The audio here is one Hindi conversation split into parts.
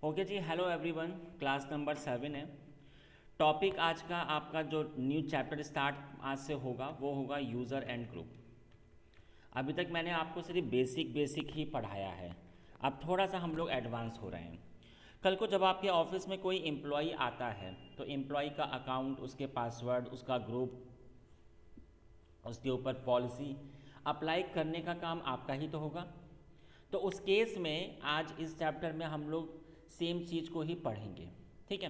ओके जी, हेलो एवरीवन। क्लास नंबर 7 है। टॉपिक आज का आपका जो न्यू चैप्टर स्टार्ट आज से होगा वो होगा यूज़र एंड ग्रुप। अभी तक मैंने आपको सिर्फ बेसिक ही पढ़ाया है। अब थोड़ा सा हम लोग एडवांस हो रहे हैं। कल को जब आपके ऑफिस में कोई एम्प्लॉय आता है तो एम्प्लॉय का अकाउंट, उसके पासवर्ड, उसका ग्रुप, उसके ऊपर पॉलिसी अप्लाई करने का काम आपका ही तो होगा। तो उस केस में आज इस चैप्टर में हम लोग सेम चीज़ को ही पढ़ेंगे। ठीक है।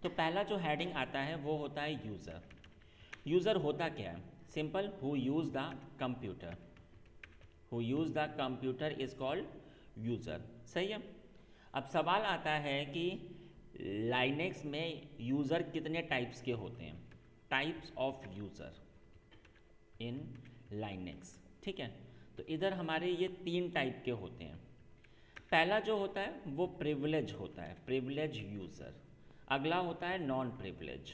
तो पहला जो हेडिंग आता है वो होता है यूज़र। यूज़र होता क्या है? Simple, who use the computer. Who use the computer is called user. सही है। अब सवाल आता है कि लाइनेक्स में यूज़र कितने टाइप्स के होते हैं? Types of user in Linux. ठीक है। तो इधर हमारे ये 3 टाइप के होते हैं। पहला जो होता है वो प्रिविलेज होता है, प्रिविलेज यूज़र। अगला होता है नॉन प्रिविलेज,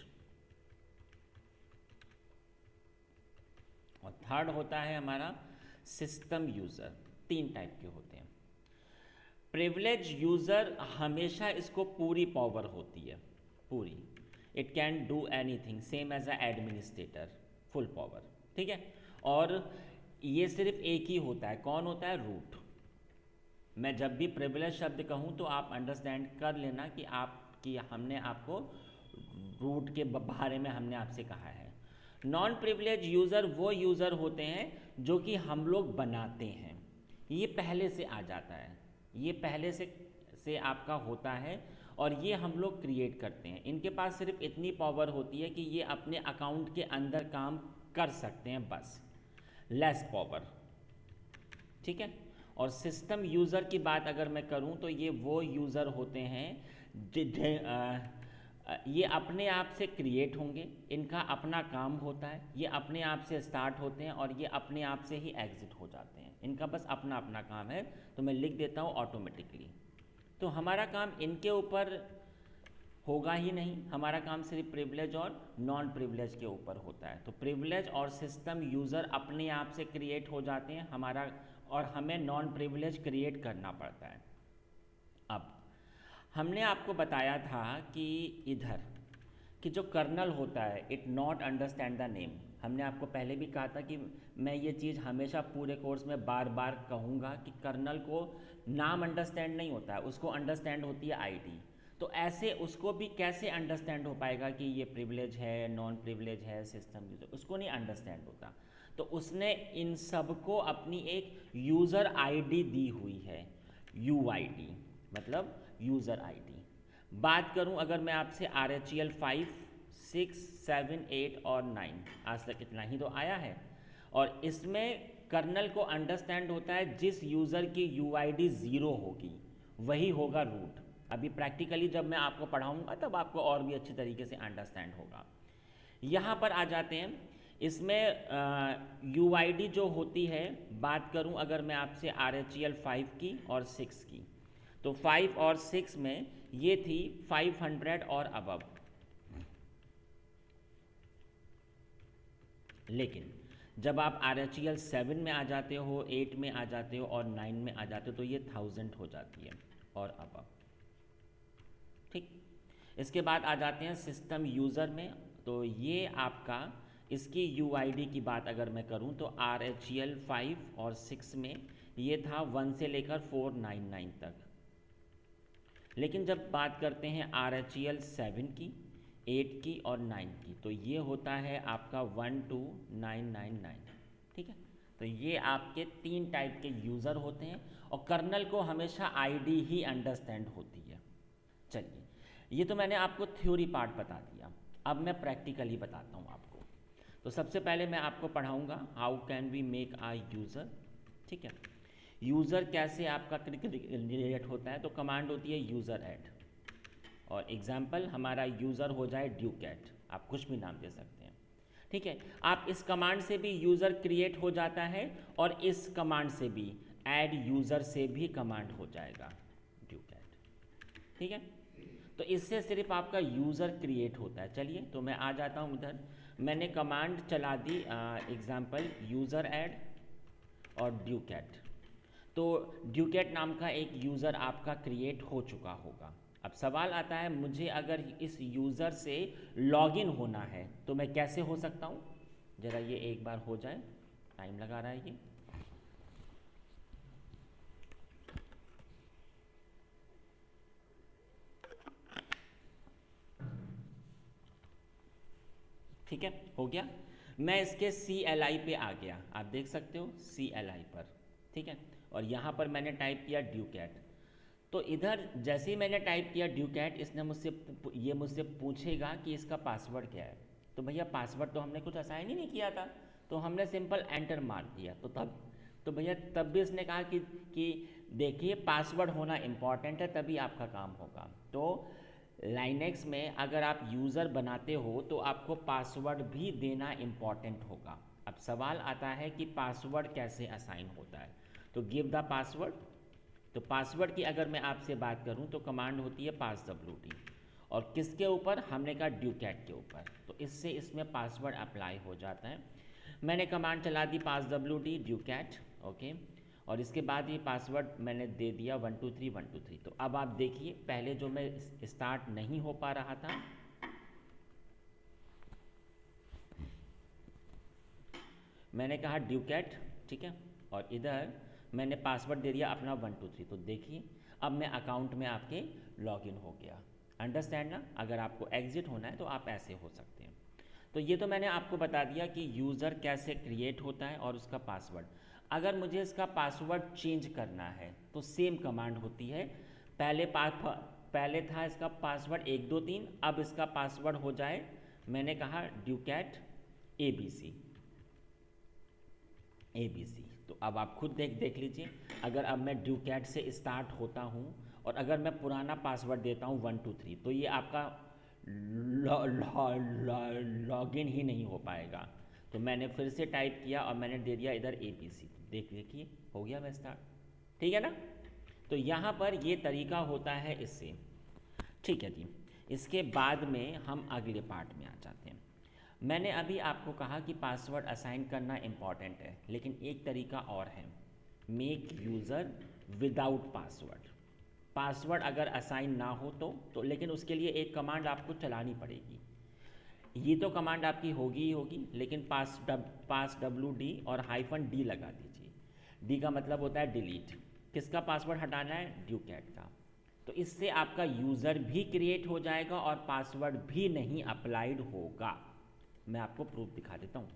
और थर्ड होता है हमारा सिस्टम यूज़र। 3 टाइप के होते हैं। प्रिविलेज यूज़र हमेशा इसको पूरी पावर होती है, पूरी। It can do anything, same as a administrator, full power. ठीक है। और ये सिर्फ एक ही होता है। कौन होता है? रूट। मैं जब भी प्रिविलेज शब्द कहूँ तो आप अंडरस्टैंड कर लेना कि हमने आपको रूट के बारे में हमने आपसे कहा है। नॉन प्रिविलेज यूज़र वो यूज़र होते हैं जो कि हम लोग बनाते हैं। ये पहले से आ जाता है, ये पहले से आपका होता है, और ये हम लोग क्रिएट करते हैं। इनके पास सिर्फ इतनी पावर होती है कि ये अपने अकाउंट के अंदर काम कर सकते हैं, बस, लेस पावर। ठीक है। और सिस्टम यूज़र की बात अगर मैं करूं तो ये वो यूज़र होते हैं ये अपने आप से क्रिएट होंगे, इनका अपना काम होता है, ये अपने आप से स्टार्ट होते हैं और ये अपने आप से ही एग्ज़िट हो जाते हैं। इनका बस अपना अपना काम है। तो मैं लिख देता हूँ ऑटोमेटिकली। तो हमारा काम इनके ऊपर होगा ही नहीं, हमारा काम सिर्फ प्रिविलेज और नॉन प्रिविलेज के ऊपर होता है। तो प्रिविलेज और सिस्टम यूज़र अपने आप से क्रिएट हो जाते हैं हमारा, और हमें नॉन प्रिविलेज क्रिएट करना पड़ता है। अब हमने आपको बताया था कि इधर कि जो कर्नल होता है, it not understand the name. हमने आपको पहले भी कहा था कि मैं ये चीज़ हमेशा पूरे कोर्स में बार बार कहूँगा कि कर्नल को नाम अंडरस्टैंड नहीं होता है, उसको अंडरस्टैंड होती है आईडी। तो ऐसे उसको भी कैसे अंडरस्टैंड हो पाएगा कि ये प्रिविलेज है, नॉन प्रिविलेज है, सिस्टम यूज़र? उसको नहीं अंडरस्टैंड होता। तो उसने इन सबको अपनी एक यूज़र आईडी दी हुई है, यूआईडी, मतलब यूज़र आईडी। बात करूं अगर मैं आपसे RHEL 5, 6, 7, 8 और 9, आज तक इतना ही तो आया है। और इसमें कर्नल को अंडरस्टैंड होता है जिस यूज़र की यूआईडी 0 होगी वही होगा रूट। अभी प्रैक्टिकली जब मैं आपको पढ़ाऊंगा तब आपको और भी अच्छी तरीके से अंडरस्टैंड होगा। यहाँ पर आ जाते हैं। इसमें यूआईडी जो होती है, बात करूं अगर मैं आपसे RHEL 5 की और 6 की, तो 5 और 6 में ये थी 500 और अबव। लेकिन जब आप RHEL 7 में आ जाते हो, 8 में आ जाते हो और 9 में आ जाते हो तो ये 1000 हो जाती है और अबव। ठीक। इसके बाद आ जाते हैं सिस्टम यूज़र में। तो ये आपका, इसकी यूआईडी की बात अगर मैं करूं तो RHEL 5 और 6 में ये था 1 से लेकर 499 तक। लेकिन जब बात करते हैं RHEL 7 की, 8 की और 9 की, तो ये होता है आपका 12999। ठीक है। तो ये आपके 3 टाइप के यूज़र होते हैं, और कर्नल को हमेशा आईडी ही अंडरस्टैंड होती है। चलिए, ये तो मैंने आपको थ्योरी पार्ट बता दिया। अब मैं प्रैक्टिकली बताता हूँ आपको। तो सबसे पहले मैं आपको पढ़ाऊँगा how can we make a user. ठीक है। यूज़र कैसे आपका क्रिएट होता है, तो कमांड होती है यूज़र ऐड, और एग्जाम्पल हमारा यूज़र हो जाए ड्यूकैट, आप कुछ भी नाम दे सकते हैं। ठीक है। आप इस कमांड से भी यूज़र क्रिएट हो जाता है, और इस कमांड से भी, ऐड यूज़र से भी कमांड हो जाएगा ड्यूकैट। ठीक है। तो इससे सिर्फ आपका यूज़र क्रिएट होता है। चलिए, तो मैं आ जाता हूँ इधर। मैंने कमांड चला दी, एग्जाम्पल यूज़र ऐड और ड्यूकैट। तो ड्यूकेट नाम का एक यूज़र आपका क्रिएट हो चुका होगा। अब सवाल आता है, मुझे अगर इस यूज़र से लॉगिन होना है तो मैं कैसे हो सकता हूँ? ज़रा ये एक बार हो जाए, टाइम लगा रहा है ये। ठीक है, हो गया। मैं इसके CLI पे आ गया, आप देख सकते हो CLI पर, ठीक है। और यहाँ पर मैंने टाइप किया ड्यूकेट। तो इधर जैसे ही मैंने टाइप किया ड्यूकेट, इसने मुझसे पूछेगा कि इसका पासवर्ड क्या है। तो भैया पासवर्ड तो हमने कुछ असाइन ही नहीं किया था, तो हमने सिंपल एंटर मार दिया। तो भैया तब भी इसने कहा कि देखिए पासवर्ड होना इम्पॉर्टेंट है, तभी आपका काम होगा। तो लाइनेक्स में अगर आप यूज़र बनाते हो तो आपको पासवर्ड भी देना इम्पॉर्टेंट होगा। अब सवाल आता है कि पासवर्ड कैसे असाइन होता है, तो गिव द पासवर्ड। तो पासवर्ड की अगर मैं आपसे बात करूं तो कमांड होती है passwd, और किसके ऊपर? हमने कहा ड्यूकेट के ऊपर, तो इससे इसमें पासवर्ड अप्लाई हो जाता है। मैंने कमांड चला दी passwd ड्यूकेट, ओके, और इसके बाद ये पासवर्ड मैंने दे दिया 123 123। तो अब आप देखिए, पहले जो मैं स्टार्ट नहीं हो पा रहा था, मैंने कहा ड्यूकेट, ठीक है, और इधर मैंने पासवर्ड दे दिया अपना 123। तो देखिए अब मैं अकाउंट में आपके लॉगिन हो गया। अंडरस्टैंड ना? अगर आपको एग्जिट होना है तो आप ऐसे हो सकते हैं। तो ये तो मैंने आपको बता दिया कि यूज़र कैसे क्रिएट होता है और उसका पासवर्ड। अगर मुझे इसका पासवर्ड चेंज करना है तो सेम कमांड होती है। पहले था इसका पासवर्ड 123, अब इसका पासवर्ड हो जाए, मैंने कहा ड्यूकेट ABC। तो अब आप खुद देख लीजिए, अगर अब मैं ड्यूकेट से स्टार्ट होता हूँ और अगर मैं पुराना पासवर्ड देता हूँ 123, तो ये आपका लॉगिन ही नहीं हो पाएगा। तो मैंने फिर से टाइप किया और मैंने दे दिया इधर ABC। देखिए हो गया मैं स्टार्ट, ठीक है ना? तो यहाँ पर ये तरीका होता है इससे, ठीक है जी। इसके बाद में हम अगले पार्ट में आ जाते हैं। मैंने अभी आपको कहा कि पासवर्ड असाइन करना इम्पॉर्टेंट है, लेकिन एक तरीका और है, make user without password. Password अगर असाइन ना हो तो लेकिन उसके लिए एक कमांड आपको चलानी पड़ेगी। ये तो कमांड आपकी होगी ही होगी, लेकिन passwd और -d लगा दीजिए। डी का मतलब होता है डिलीट। किसका पासवर्ड हटाना है? ड्यूकेट का। तो इससे आपका यूज़र भी क्रिएट हो जाएगा और पासवर्ड भी नहीं अप्लाइड होगा। मैं आपको प्रूफ दिखा देता हूँ।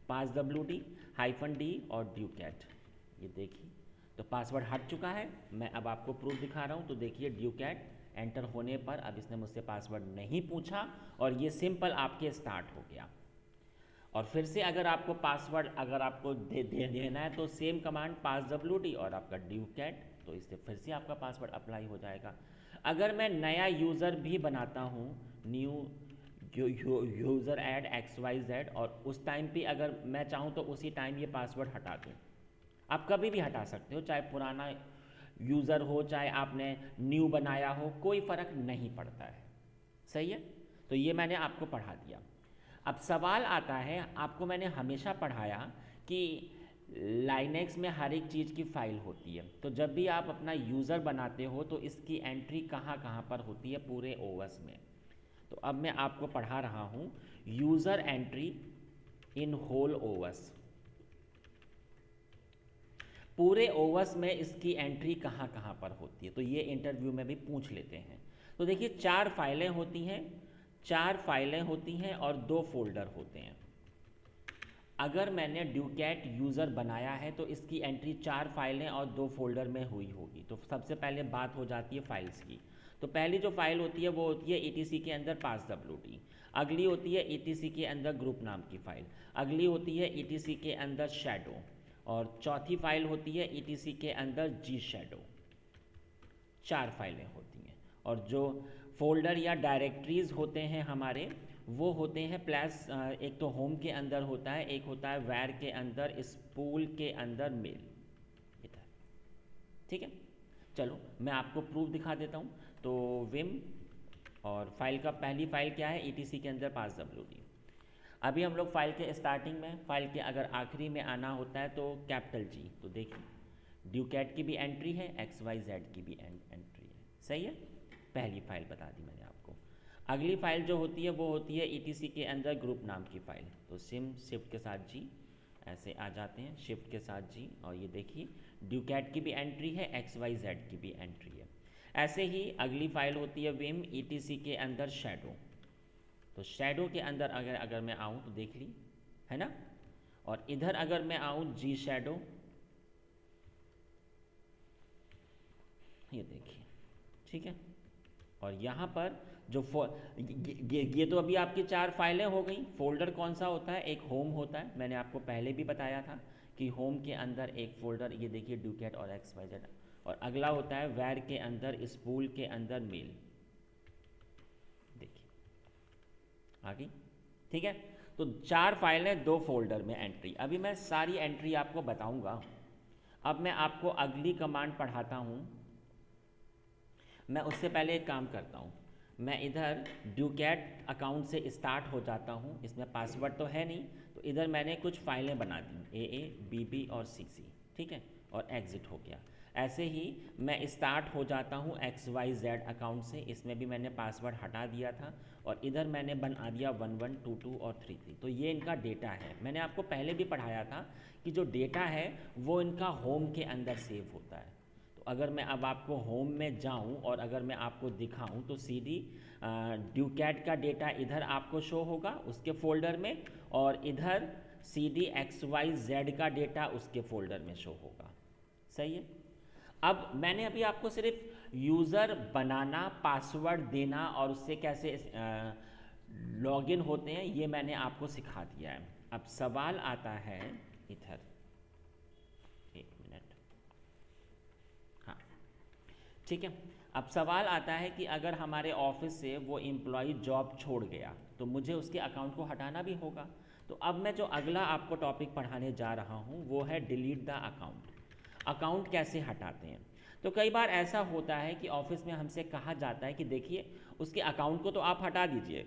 passwd -d और ड्यूकेट, ये देखिए, तो पासवर्ड हट चुका है। मैं अब आपको प्रूफ दिखा रहा हूँ। तो देखिए ड्यूकेट एंटर होने पर अब इसने मुझसे पासवर्ड नहीं पूछा और ये सिंपल आपके स्टार्ट हो गया। और फिर से अगर आपको पासवर्ड अगर आपको देना है तो सेम कमांड passwd और आपका ड्यूकेट, तो इससे फिर से आपका पासवर्ड अप्लाई हो जाएगा। अगर मैं नया यूज़र भी बनाता हूँ, न्यू यूज़र ऐड XYZ, और उस टाइम पे अगर मैं चाहूँ तो उसी टाइम ये पासवर्ड हटा दूँ। आप कभी भी हटा सकते हो, चाहे पुराना यूज़र हो चाहे आपने न्यू बनाया हो, कोई फ़र्क नहीं पड़ता है। सही है? तो ये मैंने आपको पढ़ा दिया। अब सवाल आता है, आपको मैंने हमेशा पढ़ाया कि लाइनेक्स में हर एक चीज़ की फ़ाइल होती है। तो जब भी आप अपना यूज़र बनाते हो तो इसकी एंट्री कहाँ कहाँ पर होती है पूरे ओएस में। तो अब मैं आपको पढ़ा रहा हूँ user entry in whole OS. पूरे ओएस में इसकी एंट्री कहाँ कहाँ पर होती है, तो ये इंटरव्यू में भी पूछ लेते हैं। तो देखिए 4 फाइलें होती हैं और 2 फोल्डर होते हैं। अगर मैंने ड्यूकेट यूज़र बनाया है तो इसकी एंट्री 4 फाइलें और 2 फोल्डर में हुई होगी। तो सबसे पहले बात हो जाती है फाइल्स की। तो पहली जो फाइल होती है वो होती है ETC के अंदर passwd, अगली होती है ETC के अंदर ग्रुप नाम की फ़ाइल, अगली होती है ETC के अंदर शैडो, और चौथी फाइल होती है ETC के अंदर gShadow। 4 फाइलें होती हैं। और जो फोल्डर या डायरेक्टरीज़ होते हैं हमारे, वो होते हैं प्लस, एक तो होम के अंदर होता है, एक होता है वैर के अंदर, स्पूल के अंदर मेल, इधर। ठीक है, चलो मैं आपको प्रूफ दिखा देता हूँ। तो विम, और फाइल का पहली फाइल क्या है? ETC के अंदर passwd। अभी हम लोग फाइल के स्टार्टिंग में, फाइल के अगर आखिरी में आना होता है तो कैपिटल G। तो देखिए ड्यूकैट की भी एंट्री है, XYZ की भी एंट्री है। सही है, पहली फाइल बता दी मैंने आपको। अगली फाइल जो होती है वो होती है ETC के अंदर ग्रुप नाम की फाइल। तो सिम शिफ्ट के साथ जी ऐसे आ जाते हैं, शिफ्ट के साथ जी, और ये देखिए ड्यूकैट की भी एंट्री है, XYZ की भी एंट्री है। ऐसे ही अगली फाइल होती है विम ETC के अंदर शैडो। तो शैडो के अंदर अगर मैं आऊँ तो देख ली, है ना। और इधर अगर मैं आऊँ जी शैडो, ये देखिए, ठीक है। और यहाँ पर जो ये तो अभी आपकी 4 फाइलें हो गई। फोल्डर कौन सा होता है, एक होम होता है, मैंने आपको पहले भी बताया था कि होम के अंदर एक फोल्डर, ये देखिए ड्यूकैट और XYZ। और अगला होता है वैर के अंदर स्पूल के अंदर मेल, देखिए आ गई, ठीक है। तो 4 फाइलें 2 फोल्डर में एंट्री। अभी मैं सारी एंट्री आपको बताऊंगा। अब मैं आपको अगली कमांड पढ़ाता हूँ। मैं उससे पहले एक काम करता हूँ, मैं इधर ड्यूकैट अकाउंट से स्टार्ट हो जाता हूँ। इसमें पासवर्ड तो है नहीं, तो इधर मैंने कुछ फाइलें बना दी, AA, BB और CC, ठीक है, और एग्ज़िट हो गया। ऐसे ही मैं स्टार्ट हो जाता हूँ XYZ अकाउंट से, इसमें भी मैंने पासवर्ड हटा दिया था, और इधर मैंने बना दिया 1122 और 33। तो ये इनका डेटा है। मैंने आपको पहले भी पढ़ाया था कि जो डेटा है वो इनका होम के अंदर सेव होता है। तो अगर मैं अब आपको होम में जाऊं और अगर मैं आपको दिखाऊं तो सीधी ड्यूकैट का डेटा इधर आपको शो होगा उसके फोल्डर में, और इधर सीधी XYZ का डेटा उसके फोल्डर में शो होगा। सही है। अब मैंने अभी आपको सिर्फ यूज़र बनाना, पासवर्ड देना और उससे कैसे लॉगिन होते हैं ये मैंने आपको सिखा दिया है। अब सवाल आता है इधर, एक मिनट, हाँ ठीक है। अब सवाल आता है कि अगर हमारे ऑफिस से वो एम्प्लॉय जॉब छोड़ गया तो मुझे उसके अकाउंट को हटाना भी होगा। तो अब मैं जो अगला आपको टॉपिक पढ़ाने जा रहा हूँ वो है डिलीट द अकाउंट। अकाउंट कैसे हटाते हैं। तो कई बार ऐसा होता है कि ऑफिस में हमसे कहा जाता है कि देखिए उसके अकाउंट को तो आप हटा दीजिए,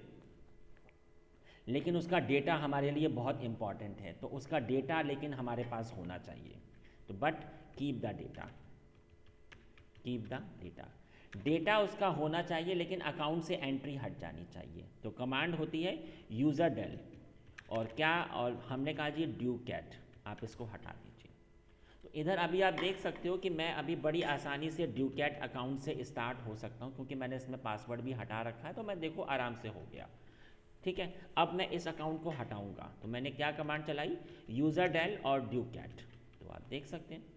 लेकिन उसका डेटा हमारे लिए बहुत इम्पॉर्टेंट है, तो उसका डेटा लेकिन हमारे पास होना चाहिए। तो but keep the data, keep the data, data उसका होना चाहिए लेकिन अकाउंट से एंट्री हट जानी चाहिए। तो कमांड होती है यूज़र डेल, और क्या, और हमने कहा जी ड्यूकैट, आप इसको हटा दीजिए। तो इधर अभी आप देख सकते हो कि मैं अभी बड़ी आसानी से ड्यूकैट अकाउंट से स्टार्ट हो सकता हूँ, क्योंकि मैंने इसमें पासवर्ड भी हटा रखा है। तो मैं देखो आराम से हो गया, ठीक है। अब मैं इस अकाउंट को हटाऊंगा, तो मैंने क्या कमांड चलाई, यूज़र डेल और ड्यूकैट। तो आप देख सकते हैं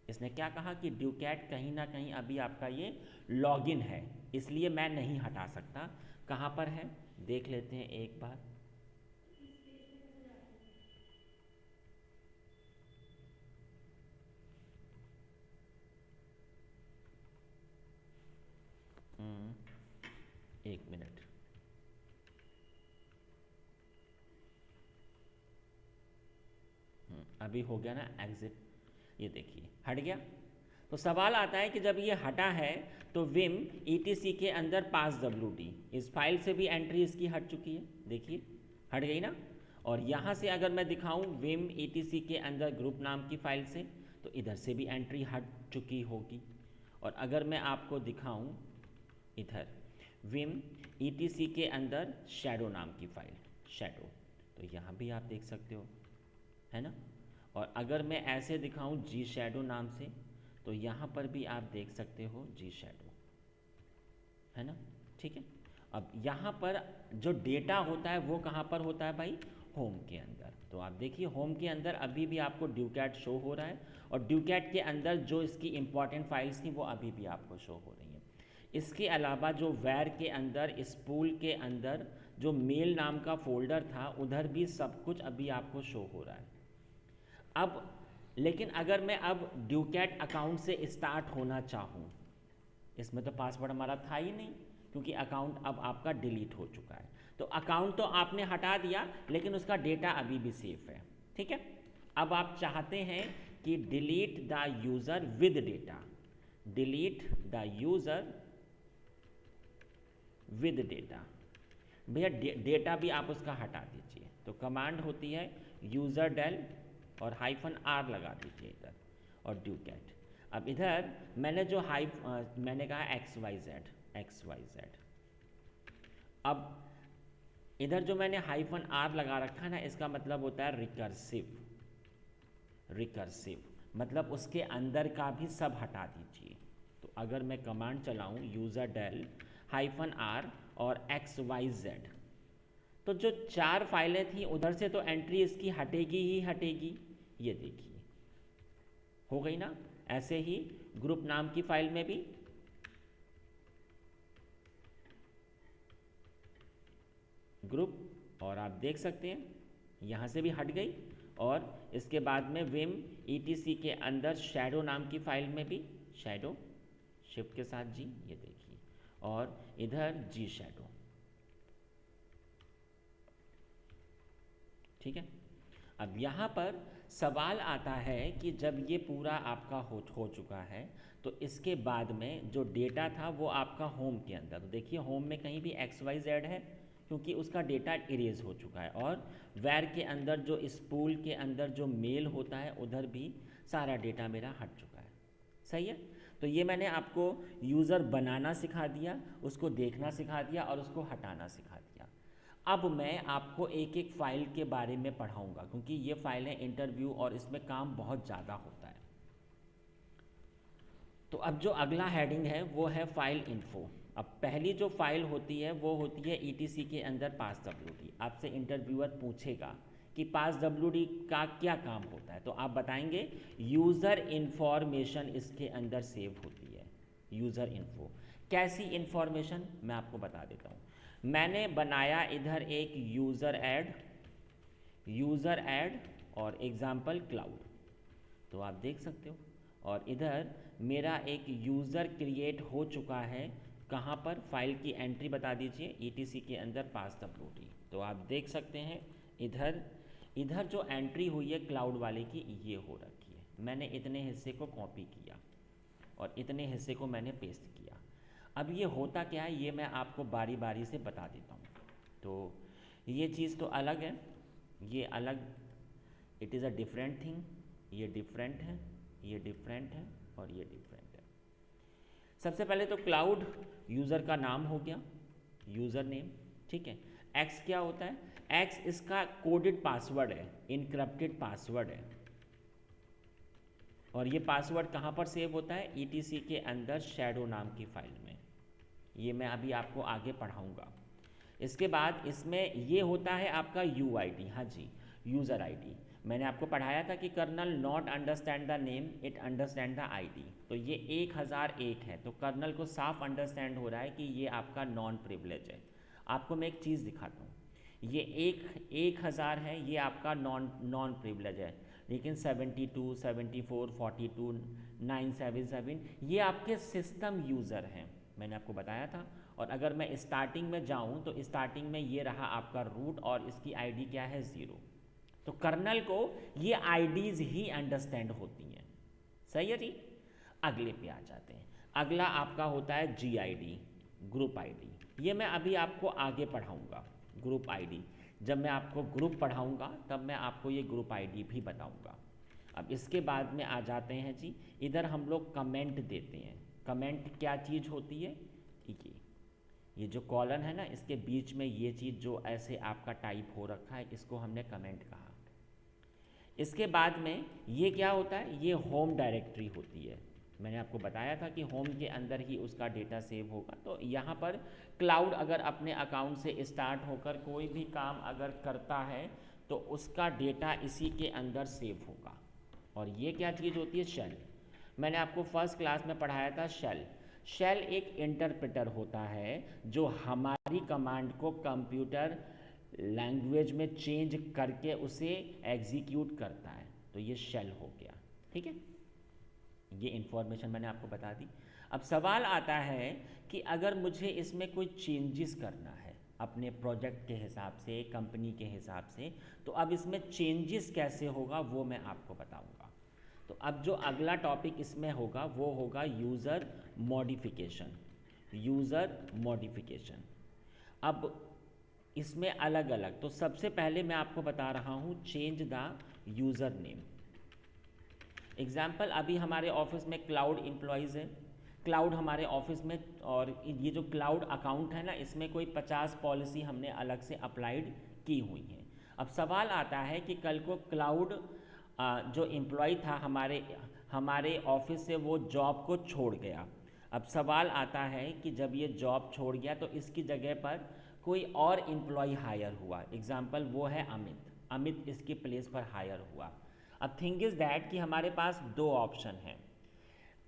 इसने क्या कहा कि ड्यूकैट कहीं ना कहीं अभी आपका ये लॉगिन है, इसलिए मैं नहीं हटा सकता। कहाँ पर है देख लेते हैं एक बार। एक मिनट, अभी हो गया ना एग्जिट, ये देखिए हट गया। तो सवाल आता है कि जब ये हटा है तो विम ETC के अंदर पास WD, इस फाइल से भी एंट्री इसकी हट चुकी है, देखिए हट गई ना। और यहाँ से अगर मैं दिखाऊं विम ETC के अंदर ग्रुप नाम की फाइल से, तो इधर से भी एंट्री हट चुकी होगी। और अगर मैं आपको दिखाऊं इधर विम ETC के अंदर शैडो नाम की फाइल, शैडो, तो यहाँ भी आप देख सकते हो, है ना। और अगर मैं ऐसे दिखाऊं जी शैडो नाम से, तो यहाँ पर भी आप देख सकते हो जी शैडो, है ना, ठीक है। अब यहाँ पर जो डेटा होता है वो कहाँ पर होता है भाई, होम के अंदर। तो आप देखिए होम के अंदर अभी भी आपको ड्यूकैट शो हो रहा है, और ड्यूकैट के अंदर जो इसकी इंपॉर्टेंट फाइल्स थी वो अभी भी आपको शो हो रही हैं। इसके अलावा जो वैर के अंदर, स्पूल के अंदर जो मेल नाम का फोल्डर था उधर भी सब कुछ अभी आपको शो हो रहा है। अब लेकिन अगर मैं अब ड्यूकैट अकाउंट से स्टार्ट होना चाहूँ, इसमें तो पासवर्ड हमारा था ही नहीं, क्योंकि अकाउंट अब आपका डिलीट हो चुका है। तो अकाउंट तो आपने हटा दिया लेकिन उसका डेटा अभी भी सेफ है, ठीक है। अब आप चाहते हैं कि delete the user with data, delete the user with data, भैया डेटा भी आप उसका हटा दीजिए। तो कमांड होती है यूज़र डेल और -R लगा दीजिए इधर, और डू कैट। अब इधर मैंने जो मैंने कहा एक्स वाई जेड। अब इधर जो मैंने हाइफन आर लगा रखा है ना, इसका मतलब होता है रिकर्सिव, मतलब उसके अंदर का भी सब हटा दीजिए। तो अगर मैं कमांड चलाऊं यूज़र डेल हाइफन आर और एक्स वाई जेड, तो जो 4 फाइलें थी उधर से तो एंट्री इसकी हटेगी ही हटेगी। ये देखिए हो गई ना। ऐसे ही ग्रुप नाम की फाइल में भी ग्रुप, और आप देख सकते हैं यहाँ से भी हट गई। और इसके बाद में विम ETC के अंदर शैडो नाम की फाइल में भी शैडो शिफ्ट के साथ जी, ये देखिए, और इधर जी शैडो। ठीक है। अब यहाँ पर सवाल आता है कि जब ये पूरा आपका हो चुका है तो इसके बाद में जो डेटा था वो आपका होम के अंदर, तो देखिए होम में कहीं भी XYZ है क्योंकि उसका डेटा इरेज हो चुका है। और वैर के अंदर जो स्पूल के अंदर जो मेल होता है उधर भी सारा डेटा मेरा हट चुका है। सही है। तो ये मैंने आपको यूज़र बनाना सिखा दिया, उसको देखना सिखा दिया और उसको हटाना सिखा दिया। अब मैं आपको एक एक फ़ाइल के बारे में पढ़ाऊँगा क्योंकि ये फ़ाइलें इंटरव्यू और इसमें काम बहुत ज़्यादा होता है। तो अब जो अगला हेडिंग है वो है फाइल इन्फो। अब पहली जो फाइल होती है वो होती है ETC के अंदर पास WD। आपसे इंटरव्यूअर पूछेगा कि पास WD का क्या काम होता है, तो आप बताएंगे यूज़र इन्फॉर्मेशन इसके अंदर सेव होती है। यूज़र इन्फो कैसी इन्फॉर्मेशन, मैं आपको बता देता हूँ। मैंने बनाया इधर एक यूज़र ऐड और एग्जाम्पल क्लाउड, तो आप देख सकते हो। और इधर मेरा एक यूज़र क्रिएट हो चुका है, कहाँ पर, फाइल की एंट्री बता दीजिए ETC के अंदर पास WD। तो आप देख सकते हैं इधर जो एंट्री हुई है क्लाउड वाले की ये हो रखी है। मैंने इतने हिस्से को कॉपी किया और इतने हिस्से को मैंने पेस्ट किया। अब ये होता क्या है ये मैं आपको बारी बारी से बता देता हूँ। तो ये चीज़ तो अलग है, ये अलग, it is a different thing, ये डिफरेंट है, ये डिफरेंट है और ये डिफरेंट है। सबसे पहले तो क्लाउड यूज़र का नाम हो गया, यूज़र नेम। ठीक है। एक्स क्या होता है, एक्स इसका कोडेड पासवर्ड है, इनक्रप्टेड पासवर्ड है। और ये पासवर्ड कहाँ पर सेव होता है, ETC के अंदर शैडो नाम की फाइल में। ये मैं अभी आपको आगे पढ़ाऊँगा। इसके बाद इसमें ये होता है आपका UID, हाँ जी, यूज़र ID। मैंने आपको पढ़ाया था कि kernel not understand the name, it understand the ID। तो ये 1001 है, तो कर्नल को साफ अंडरस्टैंड हो रहा है कि ये आपका नॉन प्रिविलेज है। आपको मैं एक चीज़ दिखाता हूँ, ये 1000 है, ये आपका नॉन प्रिविलेज है, लेकिन 72, 74, 42, 977 ये आपके सिस्टम यूज़र हैं, मैंने आपको बताया था। और अगर मैं स्टार्टिंग में जाऊं तो स्टार्टिंग में ये रहा आपका रूट और इसकी ID क्या है 0। तो कर्नल को ये IDs ही अंडरस्टैंड होती हैं। सही है जी। अगले पे आ जाते हैं। अगला आपका होता है GID, ग्रुप ID। ये मैं अभी आपको आगे पढ़ाऊँगा ग्रुप ID। जब मैं आपको ग्रुप पढ़ाऊँगा तब मैं आपको ये ग्रुप ID भी बताऊँगा। अब इसके बाद में आ जाते हैं जी, इधर हम लोग कमेंट देते हैं। कमेंट क्या चीज़ होती है, ये जो कॉलन है ना, इसके बीच में ये चीज़ जो ऐसे आपका टाइप हो रखा है, इसको हमने कमेंट कहा। इसके बाद में ये क्या होता है, ये होम डायरेक्टरी होती है। मैंने आपको बताया था कि होम के अंदर ही उसका डेटा सेव होगा। तो यहाँ पर क्लाउड अगर अपने अकाउंट से स्टार्ट होकर कोई भी काम अगर करता है तो उसका डेटा इसी के अंदर सेव होगा। और ये क्या चीज़ होती है, शेल। मैंने आपको फर्स्ट क्लास में पढ़ाया था शेल एक इंटरप्रेटर होता है जो हमारी कमांड को कंप्यूटर लैंग्वेज में चेंज करके उसे एग्जीक्यूट करता है। तो ये शेल हो गया। ठीक है, ये इन्फॉर्मेशन मैंने आपको बता दी। अब सवाल आता है कि अगर मुझे इसमें कोई चेंजेस करना है अपने प्रोजेक्ट के हिसाब से, कंपनी के हिसाब से, तो अब इसमें चेंजेस कैसे होगा वो मैं आपको बताऊंगा। तो अब जो अगला टॉपिक इसमें होगा वो होगा यूज़र मॉडिफिकेशन। अब इसमें अलग अलग, तो सबसे पहले मैं आपको बता रहा हूँ change the user name. Example, अभी हमारे ऑफिस में क्लाउड एम्प्लॉयज़ है, क्लाउड हमारे ऑफिस में, और ये जो क्लाउड अकाउंट है ना, इसमें कोई 50 पॉलिसी हमने अलग से अप्लाइड की हुई है। अब सवाल आता है कि कल को क्लाउड जो एम्प्लॉय था हमारे हमारे ऑफिस से, वो जॉब को छोड़ गया। अब सवाल आता है कि जब ये जॉब छोड़ गया तो इसकी जगह पर कोई और एम्प्लॉय हायर हुआ, एग्जाम्पल वो है अमित, अमित इसके प्लेस पर हायर हुआ। अब थिंग इज़ दैट कि हमारे पास दो ऑप्शन हैं,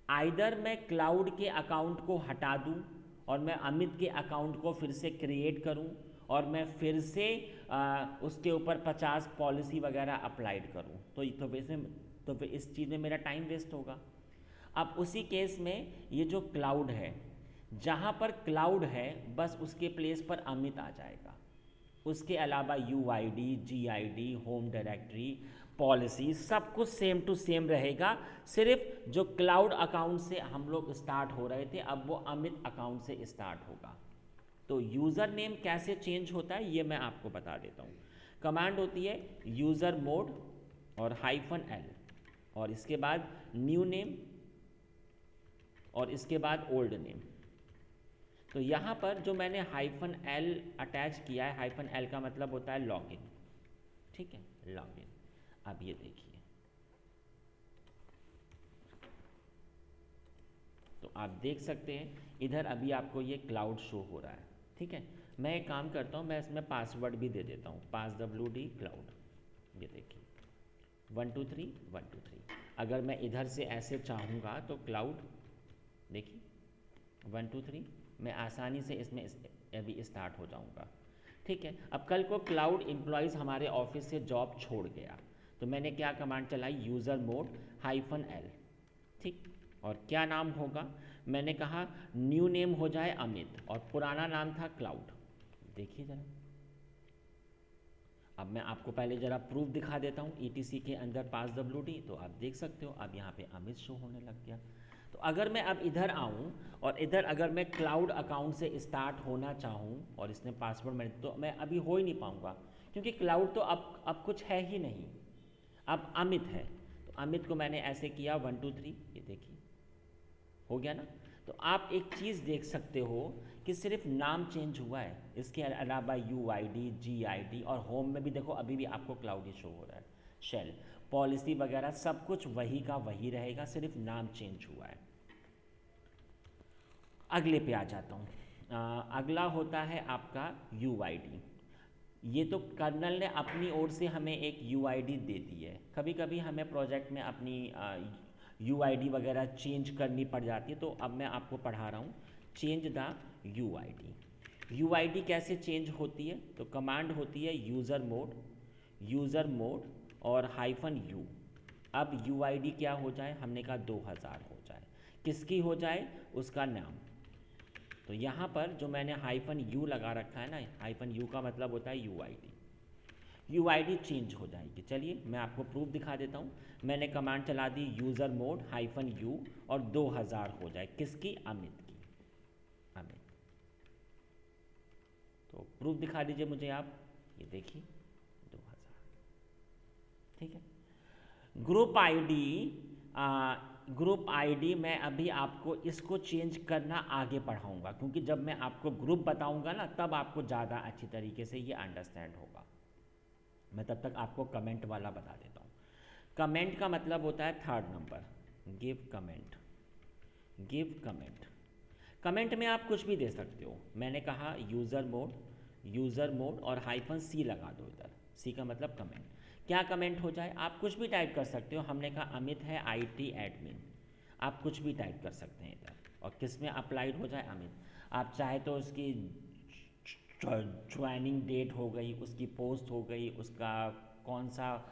आइदर मैं क्लाउड के अकाउंट को हटा दूं और मैं अमित के अकाउंट को फिर से क्रिएट करूं और मैं फिर से उसके ऊपर 50 पॉलिसी वगैरह अप्लाइड करूं, तो फिर इस चीज़ में मेरा टाइम वेस्ट होगा। अब उसी केस में ये जो क्लाउड है, जहाँ पर क्लाउड है बस उसके प्लेस पर अमित आ जाएगा, उसके अलावा UID, GID, home directory, policy सब कुछ सेम टू सेम रहेगा। सिर्फ जो क्लाउड अकाउंट से हम लोग स्टार्ट हो रहे थे, अब वो अमित अकाउंट से स्टार्ट होगा। तो यूज़र नेम कैसे चेंज होता है ये मैं आपको बता देता हूँ। कमांड होती है यूज़र मोड और -L, और इसके बाद न्यू नेम और इसके बाद ओल्ड नेम। तो यहाँ पर जो मैंने -L अटैच किया है, -L का मतलब होता है लॉगिन, ठीक है, लॉगिन। अब ये देखिए, तो आप देख सकते हैं इधर अभी आपको ये क्लाउड शो हो रहा है, ठीक है। मैं एक काम करता हूँ, मैं इसमें पासवर्ड भी दे देता हूँ, passwd क्लाउड, ये देखिए 123 123। अगर मैं इधर से ऐसे चाहूँगा तो क्लाउड देखिए 123, मैं आसानी से इसमें अभी स्टार्ट हो जाऊँगा, ठीक है। अब कल को क्लाउड एम्प्लॉयज़ हमारे ऑफिस से जॉब छोड़ गया, तो मैंने क्या कमांड चलाई, यूज़र मोड -L, ठीक। और क्या नाम होगा, मैंने कहा न्यू नेम हो जाए अमित और पुराना नाम था क्लाउड। देखिए ज़रा, अब मैं आपको पहले ज़रा प्रूफ दिखा देता हूँ ETC के अंदर passwd, तो आप देख सकते हो अब यहाँ पे अमित शो होने लग गया। तो अगर मैं अब इधर आऊँ और इधर अगर मैं क्लाउड अकाउंट से स्टार्ट होना चाहूँ और इसने पासवर्ड मैंने, तो मैं अभी हो ही नहीं पाऊँगा, क्योंकि क्लाउड तो अब कुछ है ही नहीं, अब अमित है। तो अमित को मैंने ऐसे किया 123, ये देखिए हो गया ना। तो आप एक चीज़ देख सकते हो कि सिर्फ नाम चेंज हुआ है, इसके अलावा UID, GID और होम में भी देखो अभी भी आपको क्लाउड ही शो हो रहा है, शेल, पॉलिसी वगैरह सब कुछ वही का वही रहेगा, सिर्फ नाम चेंज हुआ है। अगले पे आ जाता हूँ। अगला होता है आपका UID। ये तो कर्नल ने अपनी ओर से हमें एक UID दे दी है, कभी कभी हमें प्रोजेक्ट में अपनी UID वगैरह चेंज करनी पड़ जाती है, तो अब मैं आपको पढ़ा रहा हूँ चेंज द UID। UID कैसे चेंज होती है, तो कमांड होती है यूज़र मोड और -U। अब UID क्या हो जाए, हमने कहा 2000 हो जाए, किसकी हो जाए, उसका नाम। तो यहाँ पर जो मैंने -U लगा रखा है ना, -U का मतलब होता है UID चेंज हो जाएगी। चलिए मैं आपको प्रूफ दिखा देता हूँ, मैंने कमांड चला दी यूज़र मोड -U और 2000 हो जाए, किसकी, अमित की, अमित। तो प्रूफ दिखा दीजिए मुझे आप, ये देखिए 2000, ठीक है। ग्रुप आईडी मैं अभी आपको इसको चेंज करना आगे पढ़ाऊंगा, क्योंकि जब मैं आपको ग्रुप बताऊंगा ना तब आपको ज़्यादा अच्छी तरीके से ये अंडरस्टैंड होगा। मैं तब तक आपको कमेंट वाला बता देता हूँ। कमेंट का मतलब होता है third number, give comment. Comment में आप कुछ भी दे सकते हो, मैंने कहा यूज़र मोड और -C लगा दो इधर, C का मतलब कमेंट। क्या कमेंट हो जाए, आप कुछ भी टाइप कर सकते हो, हमने कहा अमित है IT एडमिन, आप कुछ भी टाइप कर सकते हैं इधर, और किस में अप्लाइड हो जाए, अमित। आप चाहे तो उसकी ज्वाइनिंग डेट हो गई, उसकी पोस्ट हो गई, उसका कौन सा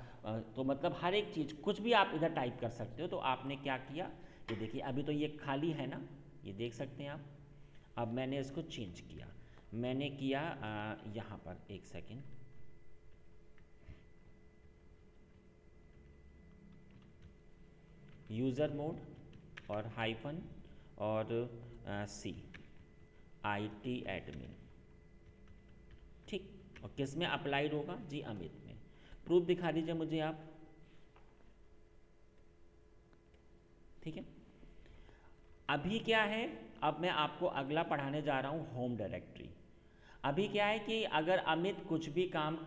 तो मतलब हर एक चीज़ कुछ भी आप इधर टाइप कर सकते हो। तो आपने क्या किया, ये देखिए अभी तो ये खाली है ना, ये देख सकते हैं आप। अब मैंने इसको चेंज किया, मैंने किया यहाँ पर एक सेकेंड, यूज़र मोड और हाइफन और C IT एडमिन, ठीक। और किस में अप्लाइड होगा जी, अमित में। प्रूफ दिखा दीजिए मुझे आप, ठीक है। अभी क्या है, अब मैं आपको अगला पढ़ाने जा रहा हूँ होम डायरेक्टरी। अभी क्या है कि अगर अमित कुछ भी काम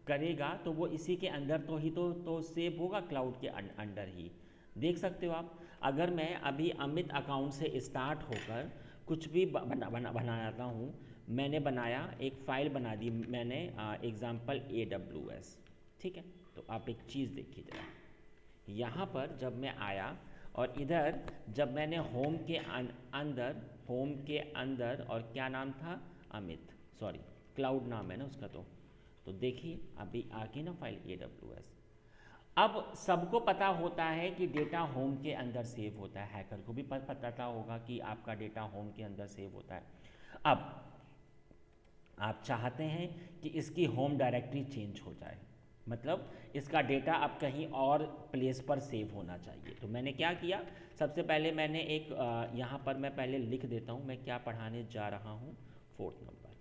करेगा तो वो इसी के अंदर तो सेव होगा, क्लाउड के अंडर ही। देख सकते हो आप, अगर मैं अभी अमित अकाउंट से स्टार्ट होकर कुछ भी बनाता हूँ, मैंने बनाया एक फ़ाइल बना दी मैंने, एग्ज़ाम्पल AWS, ठीक है। तो आप एक चीज़ देखिए जरा, यहाँ पर जब मैं आया और इधर जब मैंने होम के अंदर और क्या नाम था, अमित, सॉरी क्लाउड नाम है ना उसका, तो देखिए अभी आके ना फाइल AWS। अब सबको पता होता है कि डेटा होम के अंदर सेव होता है, हैकर को भी पता होगा कि आपका डेटा होम के अंदर सेव होता है। अब आप चाहते हैं कि इसकी होम डायरेक्टरी चेंज हो जाए, मतलब इसका डेटा अब कहीं और प्लेस पर सेव होना चाहिए। तो मैंने क्या किया, सबसे पहले मैंने एक यहाँ पर मैं पहले लिख देता हूँ मैं क्या पढ़ाने जा रहा हूँ। 4th number,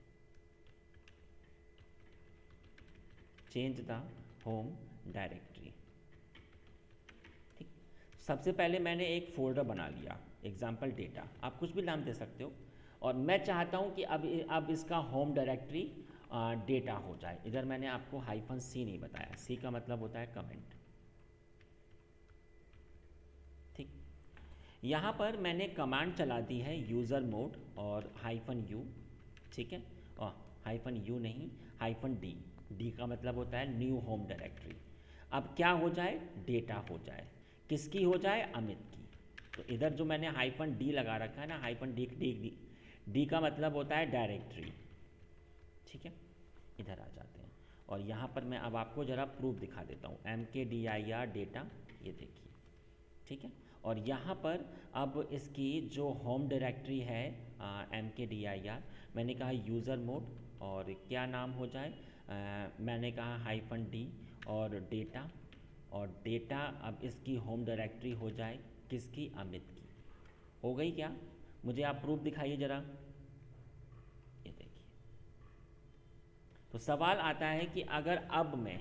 change the home directory. ठीक, सबसे पहले मैंने एक फोल्डर बना लिया, एग्जाम्पल डेटा, आप कुछ भी नाम दे सकते हो। और मैं चाहता हूँ कि अब इसका होम डायरेक्टरी डेटा हो जाए। इधर मैंने आपको -C नहीं बताया, C का मतलब होता है कमेंट। ठीक, यहाँ पर मैंने कमांड चला दी है यूज़र मोड और -U, ठीक है, और -U नहीं -D, D का मतलब होता है न्यू होम डायरेक्टरी। अब क्या हो जाए, डेटा हो जाए, किसकी हो जाए, अमित की। तो इधर जो मैंने -D लगा रखा है ना, -D का मतलब होता है डायरेक्टरी, ठीक है। इधर आ जाते हैं और यहाँ पर मैं अब आपको ज़रा प्रूफ दिखा देता हूँ, MKDIR डेटा, ये देखिए, ठीक है। और यहाँ पर अब इसकी जो होम डायरेक्टरी है MKDIR, मैंने कहा यूज़र मोड और क्या नाम हो जाए, मैंने कहा -D और डेटा, और डेटा अब इसकी होम डायरेक्टरी हो जाए किसकी, अमित की। हो गई क्या, मुझे आप प्रूफ दिखाइए ज़रा, ये देखिए। तो सवाल आता है कि अगर अब मैं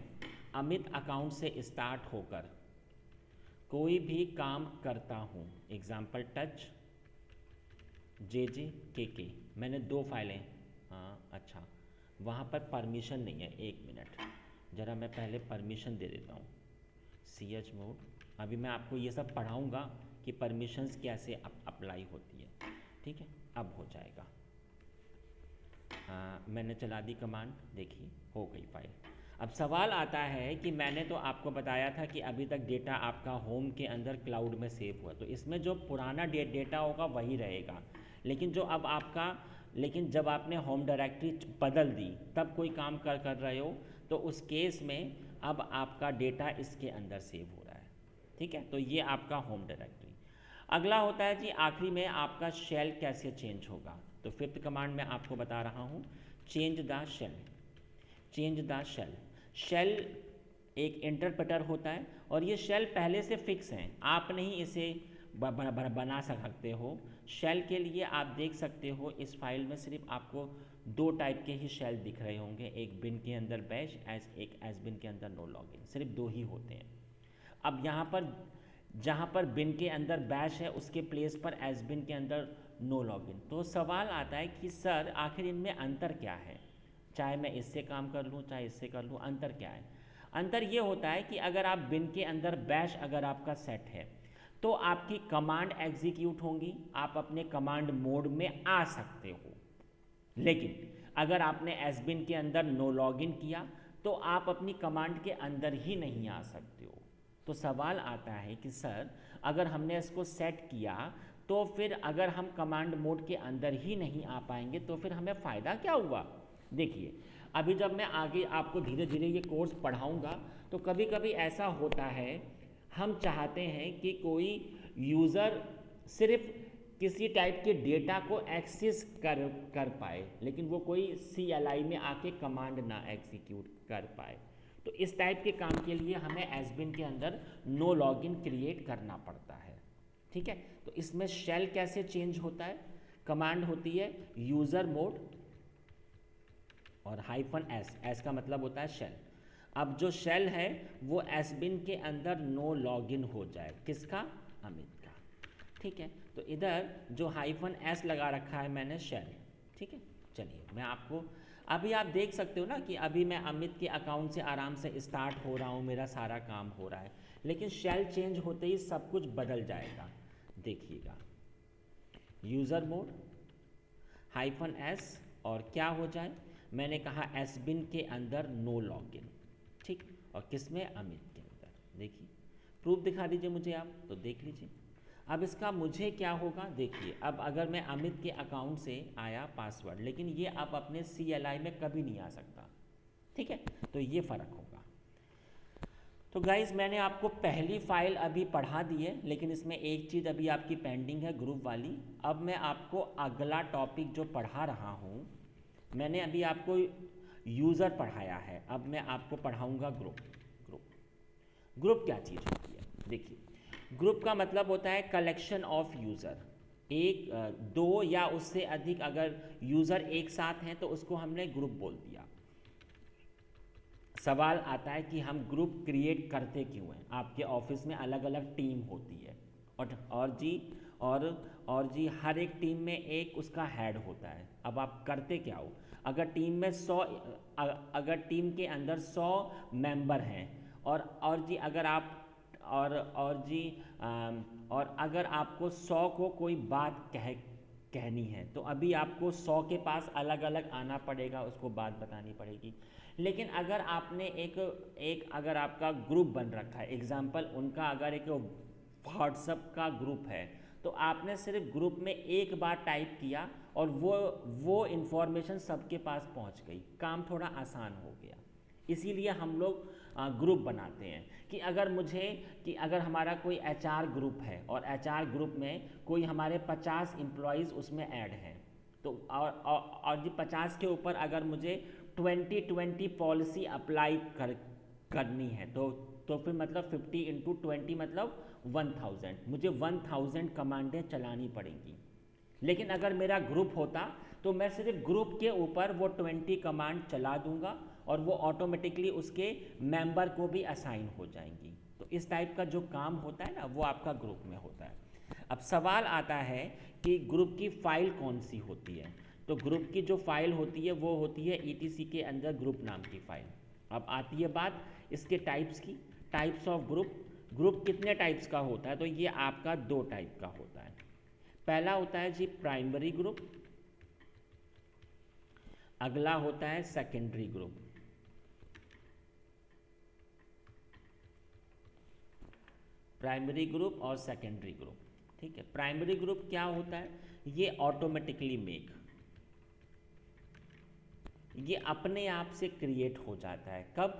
अमित अकाउंट से स्टार्ट होकर कोई भी काम करता हूँ, एग्जाम्पल टच JJKK, मैंने 2 फाइलें, हाँ अच्छा, वहाँ पर परमिशन नहीं है, 1 मिनट ज़रा मैं पहले परमिशन दे देता हूँ, CH मोड। अभी मैं आपको ये सब पढ़ाऊँगा कि परमिशंस कैसे अप्लाई होती है, ठीक है। अब हो जाएगा, मैंने चला दी कमांड, देखिए हो गई फाइल। अब सवाल आता है कि मैंने तो आपको बताया था कि अभी तक डेटा आपका होम के अंदर क्लाउड में सेव हुआ, तो इसमें जो पुराना डेटा होगा वही रहेगा, लेकिन लेकिन जब आपने होम डायरेक्टरी बदल दी तब कोई काम कर रहे हो, तो उस केस में अब आपका डेटा इसके अंदर सेव हो रहा है, ठीक है। तो ये आपका होम डायरेक्टरी। अगला होता है जी आखिरी में आपका शेल कैसे चेंज होगा। तो 5th कमांड में आपको बता रहा हूँ, change the shell. Change the shell, shell एक इंटरप्रेटर होता है और ये शेल पहले से फिक्स हैं, आप नहीं इसे बना सकते हो। शेल के लिए आप देख सकते हो इस फाइल में सिर्फ आपको 2 टाइप के ही शेल दिख रहे होंगे, एक बिन के अंदर बैश, एक एस बिन के अंदर नो लॉगिन, सिर्फ 2 ही होते हैं। अब यहाँ पर जहाँ पर बिन के अंदर बैश है उसके प्लेस पर एस बिन के अंदर नो लॉगिन। तो सवाल आता है कि सर आखिर इनमें अंतर क्या है, चाहे मैं इससे काम कर लूँ चाहे इससे कर लूँ, अंतर क्या है। अंतर ये होता है कि अगर आप बिन के अंदर बैश अगर आपका सेट है तो आपकी कमांड एग्जीक्यूट होंगी, आप अपने कमांड मोड में आ सकते हो। लेकिन अगर आपने एस बिन के अंदर नो लॉगिन किया तो आप अपनी कमांड के अंदर ही नहीं आ सकते हो। तो सवाल आता है कि सर अगर हमने इसको सेट किया तो फिर अगर हम कमांड मोड के अंदर ही नहीं आ पाएंगे तो फिर हमें फ़ायदा क्या हुआ। देखिए अभी जब मैं आगे आपको धीरे धीरे ये कोर्स पढ़ाऊंगा तो कभी कभी ऐसा होता है, हम चाहते हैं कि कोई यूज़र सिर्फ किसी टाइप के डेटा को एक्सेस कर पाए, लेकिन वो कोई CLI में आके कमांड ना एग्जीक्यूट कर पाए। तो इस टाइप के काम के लिए हमें एसबिन के अंदर नो लॉगिन क्रिएट करना पड़ता है, ठीक है। तो इसमें शेल कैसे चेंज होता है, कमांड होती है यूज़र मोड और -S, एस का मतलब होता है शेल। अब जो शेल है वो एसबिन के अंदर नो लॉगिन हो जाए, किसका, अमित का। ठीक है। तो इधर जो हाइफन एस लगा रखा है मैंने शेल, ठीक है। चलिए मैं आपको अभी आप देख सकते हो ना कि अभी मैं अमित के अकाउंट से आराम से स्टार्ट हो रहा हूँ, मेरा सारा काम हो रहा है, लेकिन शेल चेंज होते ही सब कुछ बदल जाएगा। देखिएगा, यूज़र मोड हाइफन एस और क्या हो जाए, मैंने कहा एसबिन के अंदर नो लॉगिन, ठीक, और किस में, अमित के अंदर। देखिए प्रूफ दिखा दीजिए मुझे आप, तो देख लीजिए। अब इसका मुझे क्या होगा, देखिए अब अगर मैं अमित के अकाउंट से आया पासवर्ड, लेकिन ये अब अपने CLI में कभी नहीं आ सकता, ठीक है, तो ये फ़र्क होगा। तो गाइज़ मैंने आपको पहली फाइल अभी पढ़ा दी है, लेकिन इसमें एक चीज़ अभी आपकी पेंडिंग है, ग्रुप वाली। अब मैं आपको अगला टॉपिक जो पढ़ा रहा हूँ, मैंने अभी आपको यूज़र पढ़ाया है, अब मैं आपको पढ़ाऊँगा ग्रुप। ग्रुप क्या चीज़ होती है, देखिए ग्रुप का मतलब होता है कलेक्शन ऑफ यूज़र। एक दो या उससे अधिक अगर यूज़र एक साथ हैं तो उसको हमने ग्रुप बोल दिया। सवाल आता है कि हम ग्रुप क्रिएट करते क्यों हैं, आपके ऑफिस में अलग अलग टीम होती है और जी हर एक टीम में एक उसका हेड होता है। अब आप करते क्या हो, अगर टीम में 100 अगर टीम के अंदर 100 मेंबर हैं और जी अगर आप और जी और अगर आपको 100 को कोई बात कहनी है तो अभी आपको 100 के पास अलग अलग आना पड़ेगा, उसको बात बतानी पड़ेगी। लेकिन अगर आपने एक अगर आपका ग्रुप बन रखा है, एग्जाम्पल उनका अगर एक व्हाट्सएप का ग्रुप है, तो आपने सिर्फ ग्रुप में एक बार टाइप किया और वो इन्फॉर्मेशन सबके पास पहुंच गई, काम थोड़ा आसान हो गया। इसीलिए हम लोग ग्रुप बनाते हैं कि अगर हमारा कोई HR ग्रुप है और HR ग्रुप में कोई हमारे 50 एम्प्लॉयज़ उसमें ऐड हैं, तो और जी 50 के ऊपर अगर मुझे 2020 पॉलिसी अप्लाई करनी है तो फिर मतलब 50 × 20 मतलब 1000, मुझे 1000 कमांडें चलानी पड़ेंगी। लेकिन अगर मेरा ग्रुप होता तो मैं सिर्फ ग्रुप के ऊपर वो 20 कमांड चला दूंगा और वो ऑटोमेटिकली उसके मेंबर को भी असाइन हो जाएंगी। तो इस टाइप का जो काम होता है ना, वो आपका ग्रुप में होता है। अब सवाल आता है कि ग्रुप की फ़ाइल कौन सी होती है, तो ग्रुप की जो फाइल होती है वो होती है ETC के अंदर ग्रुप नाम की फ़ाइल। अब आती है बात इसके टाइप्स की, टाइप्स ऑफ ग्रुप कितने टाइप्स का होता है, तो ये आपका 2 टाइप का होता है। पहला होता है जी प्राइमरी ग्रुप, अगला होता है सेकेंडरी ग्रुप। प्राइमरी ग्रुप और सेकेंडरी ग्रुप, ठीक है। प्राइमरी ग्रुप क्या होता है, ये ऑटोमेटिकली ये अपने आप से क्रिएट हो जाता है। कब,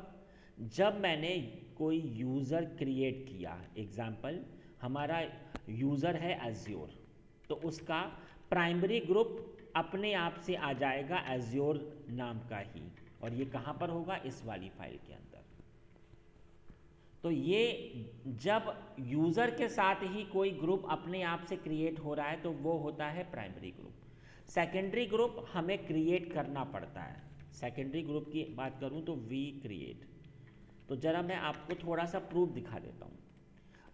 जब मैंने कोई यूज़र क्रिएट किया, एग्जाम्पल हमारा यूज़र है एज्योर, तो उसका प्राइमरी ग्रुप अपने आप से आ जाएगा एज्योर नाम का ही, और ये कहाँ पर होगा, इस वाली फाइल के अंदर। तो ये जब यूज़र के साथ ही कोई ग्रुप अपने आप से क्रिएट हो रहा है तो वो होता है प्राइमरी ग्रुप। सेकेंडरी ग्रुप हमें क्रिएट करना पड़ता है। सेकेंडरी ग्रुप की बात करूं तो वी क्रिएट, तो ज़रा मैं आपको थोड़ा सा प्रूफ दिखा देता हूं।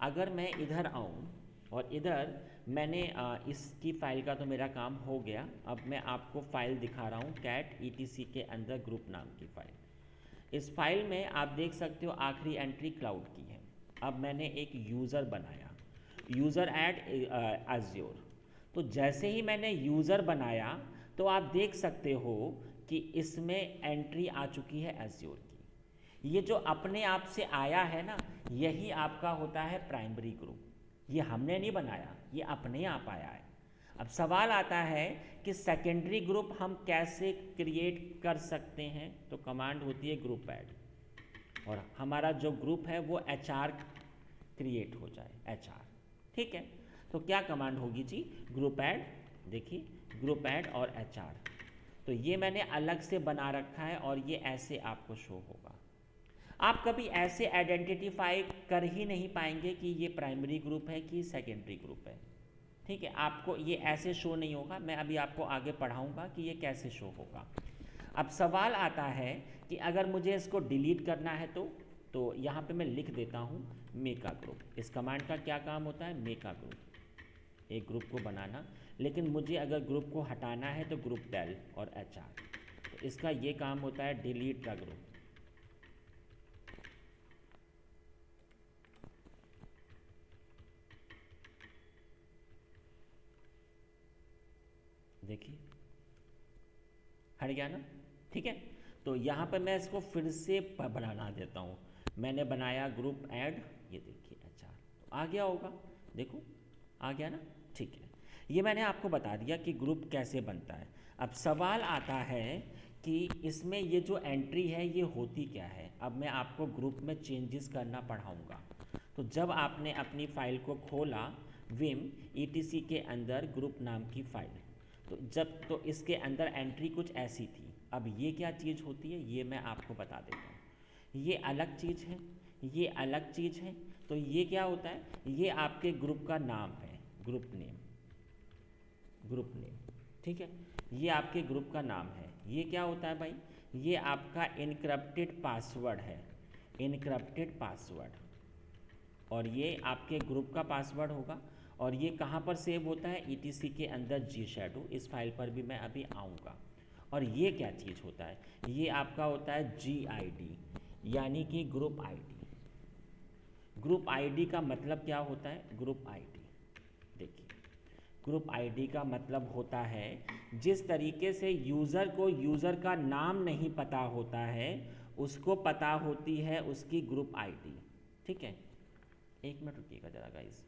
अगर मैं इधर आऊं और इधर मैंने इसकी फ़ाइल का तो मेरा काम हो गया, अब मैं आपको फ़ाइल दिखा रहा हूं cat etc के अंदर ग्रुप नाम की फ़ाइल। इस फाइल में आप देख सकते हो आखिरी एंट्री क्लाउड की है। अब मैंने एक यूज़र बनाया, यूज़र ऐड एज्योर, तो जैसे ही मैंने यूज़र बनाया तो आप देख सकते हो कि इसमें एंट्री आ चुकी है एज्योर की। ये जो अपने आप से आया है ना, यही आपका होता है प्राइमरी ग्रुप। ये हमने नहीं बनाया, ये अपने आप आया है। अब सवाल आता है कि सेकेंडरी ग्रुप हम कैसे क्रिएट कर सकते हैं, तो कमांड होती है ग्रुप ऐड, और हमारा जो ग्रुप है वो HR क्रिएट हो जाए, HR, ठीक है। तो क्या कमांड होगी जी, ग्रुप ऐड, देखिए ग्रुप ऐड और HR, तो ये मैंने अलग से बना रखा है और ये ऐसे आपको शो होगा। आप कभी ऐसे आइडेंटिफाई कर ही नहीं पाएंगे कि ये प्राइमरी ग्रुप है कि सेकेंडरी ग्रुप है, ठीक है। आपको ये ऐसे शो नहीं होगा, मैं अभी आपको आगे पढ़ाऊंगा कि ये कैसे शो होगा। अब सवाल आता है कि अगर मुझे इसको डिलीट करना है तो यहाँ पे मैं लिख देता हूँ मेका ग्रुप। इस कमांड का क्या काम होता है, मेका ग्रुप, एक ग्रुप को बनाना, लेकिन मुझे अगर ग्रुप को हटाना है तो ग्रुप टेल और HR, तो इसका ये काम होता है डिलीट द ग्रुप। देखिए हट गया ना, ठीक है। तो यहाँ पर मैं इसको फिर से बनाना देता हूँ। मैंने बनाया ग्रुप ऐड, ये देखिए HR, तो आ गया होगा, देखो आ गया ना, ठीक है। ये मैंने आपको बता दिया कि ग्रुप कैसे बनता है। अब सवाल आता है कि इसमें ये जो एंट्री है ये होती क्या है। अब मैं आपको ग्रुप में चेंजेस करना पढ़ाऊँगा। तो जब आपने अपनी फ़ाइल को खोला विम ETC के अंदर ग्रुप नाम की फ़ाइल, तो इसके अंदर एंट्री कुछ ऐसी थी। अब ये क्या चीज़ होती है ये मैं आपको बता देता हूँ। ये अलग चीज़ है, ये अलग चीज़ है। तो ये क्या होता है, ये आपके ग्रुप का नाम है, ग्रुप नेम, ग्रुप नेम, ठीक है। ये आपके ग्रुप का नाम है। ये क्या होता है भाई, ये आपका इनक्रप्टेड पासवर्ड है, इनक्रप्टेड पासवर्ड, और ये आपके ग्रुप का पासवर्ड होगा। और ये कहाँ पर सेव होता है, ETC के अंदर GShadow, इस फाइल पर भी मैं अभी आऊँगा। और ये क्या चीज़ होता है, ये आपका होता है GID, यानी कि ग्रुप ID। ग्रुप ID का मतलब क्या होता है, ग्रुप ID, देखिए ग्रुप ID का मतलब होता है जिस तरीके से यूज़र को यूज़र का नाम नहीं पता होता है, उसको पता होती है उसकी ग्रुप ID, ठीक है। एक मिनट रुकिएगा जरा गाइस।